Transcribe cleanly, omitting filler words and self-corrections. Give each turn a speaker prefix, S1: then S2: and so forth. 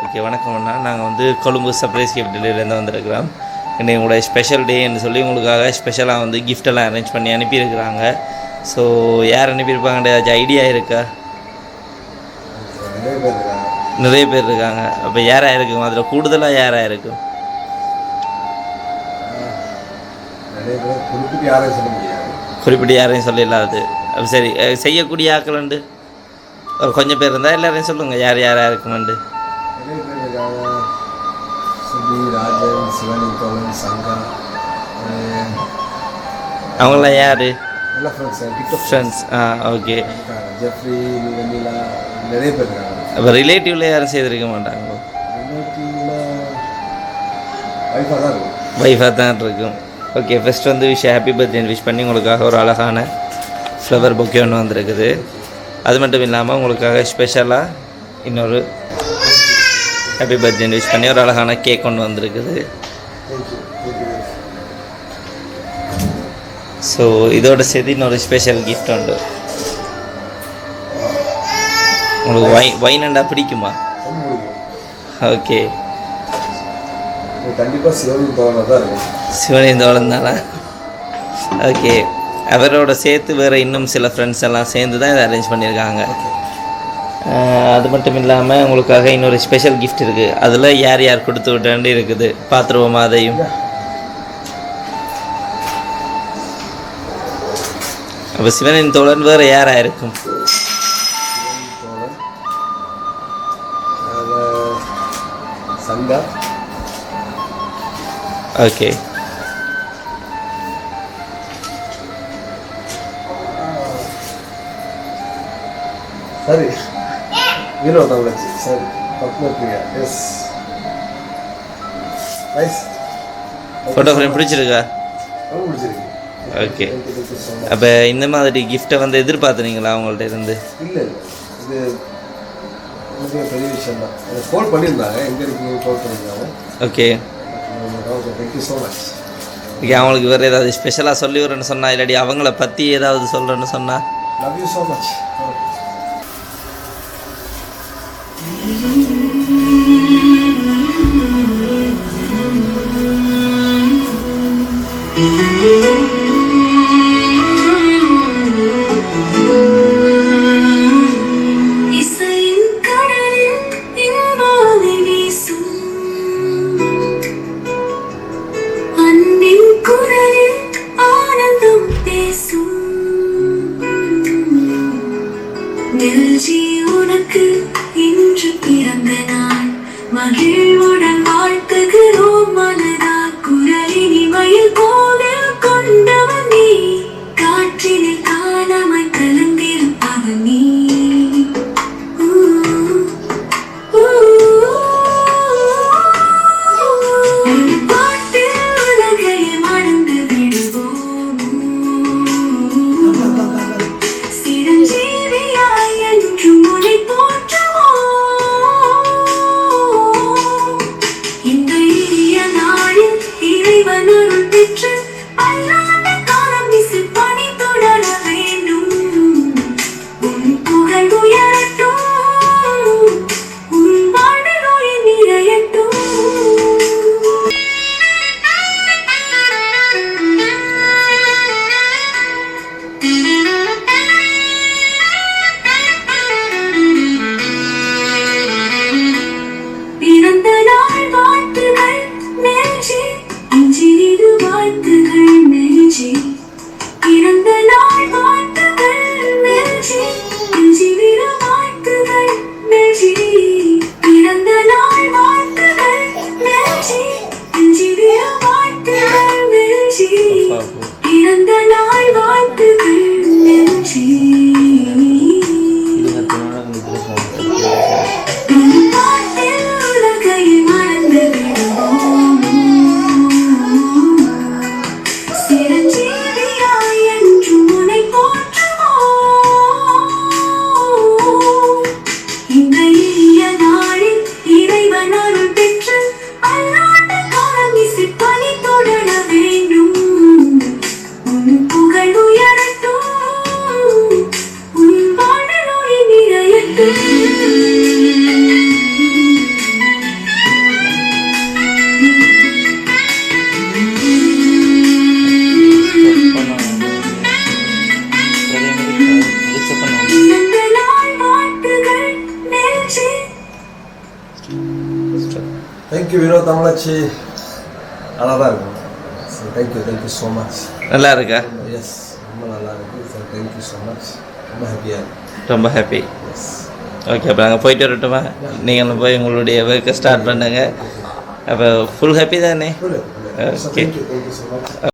S1: Okay, வணக்கம் அண்ணா. நாங்கள் வந்து கொழும்பு சர்ப்ரைஸ் கிஃப்ட் டெலிவரிலேருந்து வந்திருக்கிறோம். இன்றைக்கி உங்களோட ஸ்பெஷல் டேன்னு சொல்லி உங்களுக்காக ஸ்பெஷலாக வந்து கிஃப்டெல்லாம் அரேஞ்ச் பண்ணி அனுப்பியிருக்கிறாங்க. ஸோ யார் அனுப்பியிருப்பாங்கன்ற ஏதாச்சும் ஐடியா இருக்கா? நிறைய பேர் இருக்காங்க. அப்போ யாராக இருக்கும்? அதில் கூடுதலாக யாராக இருக்கும்? குறிப்பிட்டு யாரையும் சொல்லிடலாது. அப்போ சரி, செய்யக்கூடிய ஆக்கள் உண்டு. ஒரு கொஞ்சம் பேர் இருந்தால் எல்லாரையும் சொல்லுங்கள் யார் யாராக இருக்குமெண்டு. அவங்களாம் யார்? ஃப்ரெண்ட்ஸ். ஓகே.
S2: நிறைய பேர் இருக்காங்க.
S1: அப்போ ரிலேட்டிவில் யாரும் செய்திருக்க மாட்டாங்களோ? வைஃபாக தான் இருக்கும். ஓகே, ஃபஸ்ட் வந்து ஹாப்பி பர்த்டே விஷ் பண்ணி உங்களுக்காக ஒரு அழகான ஃப்ளவர் பொக்கே ஒன்று வந்திருக்குது. அது மட்டும் இல்லாமல் உங்களுக்காக ஸ்பெஷலாக இன்னொரு ஹாப்பி பர்த்டே விஷ் பண்ணி ஒரு அழகான கேக் ஒன்று வந்திருக்குது. ஸோ இதோட சேர்த்து இன்னொரு ஸ்பெஷல் கிஃப்ட் உண்டு. உங்களுக்கு வைனண்டா பிடிக்குமா? ஓகே,
S2: கண்டிப்பாக
S1: சிவனின் தோழன் தானே? ஓகே, அவரோட சேர்த்து வேறு இன்னும் சில ஃப்ரெண்ட்ஸ் எல்லாம் சேர்ந்து தான் இதை அரேஞ்ச் பண்ணியிருக்காங்க. அது மட்டும் இல்லாமல் உங்களுக்காக இன்னொரு ஸ்பெஷல் கிஃப்ட் இருக்குது. அதில் யார் யார் கொடுத்து விட்டாண்டு இருக்குது, பார்த்துருவோமா அதையும்? அப்போ சிவனின் தோழன் வேறு யாராக இருக்கும்? ஓகே,
S2: சரி. ஹீரோ தங்கச்சி. சரி, Padmapriya. Yes, nice.
S1: Photo frame பிடிச்சிருக்கா?
S2: பிடிச்சிருக்கு.
S1: ஓகே. அப்போ இந்த மாதிரி கிஃப்ட்டை வந்து எதிர்பார்த்துனீங்களா அவங்கள்ட்ட இருந்து?
S2: இல்லை இல்லை, இது பெரிய விஷயம் தான். கால் பண்ணியிருந்தாங்க, எங்கே இருக்கீங்க கால் பண்ணியிருந்தாங்க.
S1: Okay,
S2: thank you so much.
S1: Okay, அவங்களுக்கு வேறு ஏதாவது ஸ்பெஷலாக சொல்லி வரேன்னு சொன்னால், இல்லாட்டி அவங்கள பற்றி ஏதாவது சொல்கிறேன்னு சொன்னால்?
S2: Love you so much.
S3: உனக்கு இன்று பிறந்த நாள், மகிழ்வுடன் வாழ்த்துகிறோம் மனதா. குரலினிமையில் கோவில் கொண்டவன் நீ, காற்றினில் காணாமல் கலந்திருப்பவன் நீ. பாட்டில் உலகையை மறந்து விடுவோம், சிரஞ்சீவியாய் என்றும் உன்னை போற்றுவோம்.
S2: தேங்க்யூ வினோத் தமிழாச்சி. நல்லா தான் இருக்கும். So thank you so much.
S1: நல்லா இருக்கா?
S2: எஸ், ரொம்ப நல்லா இருக்குது. So thank you so much. ரொம்ப ஹாப்பியாக இருக்கு.
S1: ரொம்ப ஹாப்பி.
S2: எஸ்.
S1: ஓகே, அப்போ நாங்கள் போயிட்டு வரட்டுமா? நீங்களும் போய் உங்களுடைய ஒர்க்கை ஸ்டார்ட் பண்ணுங்க. அப்போ ஃபுல் ஹாப்பி தானே?
S2: Thank you so much.